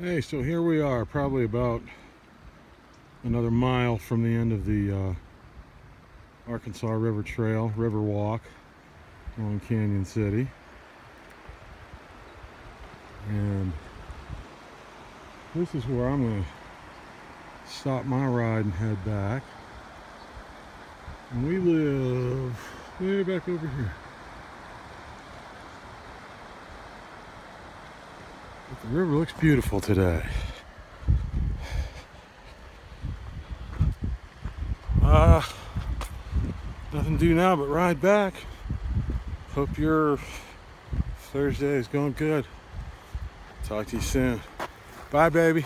Hey, so here we are, probably about another mile from the end of the Arkansas River Trail, River Walk along Cañon City. And this is where I'm going to stop my ride and head back. And we live way back over here. But the river looks beautiful today. Nothing to do now but ride back. Hope your Thursday is going good. Talk to you soon. Bye, baby.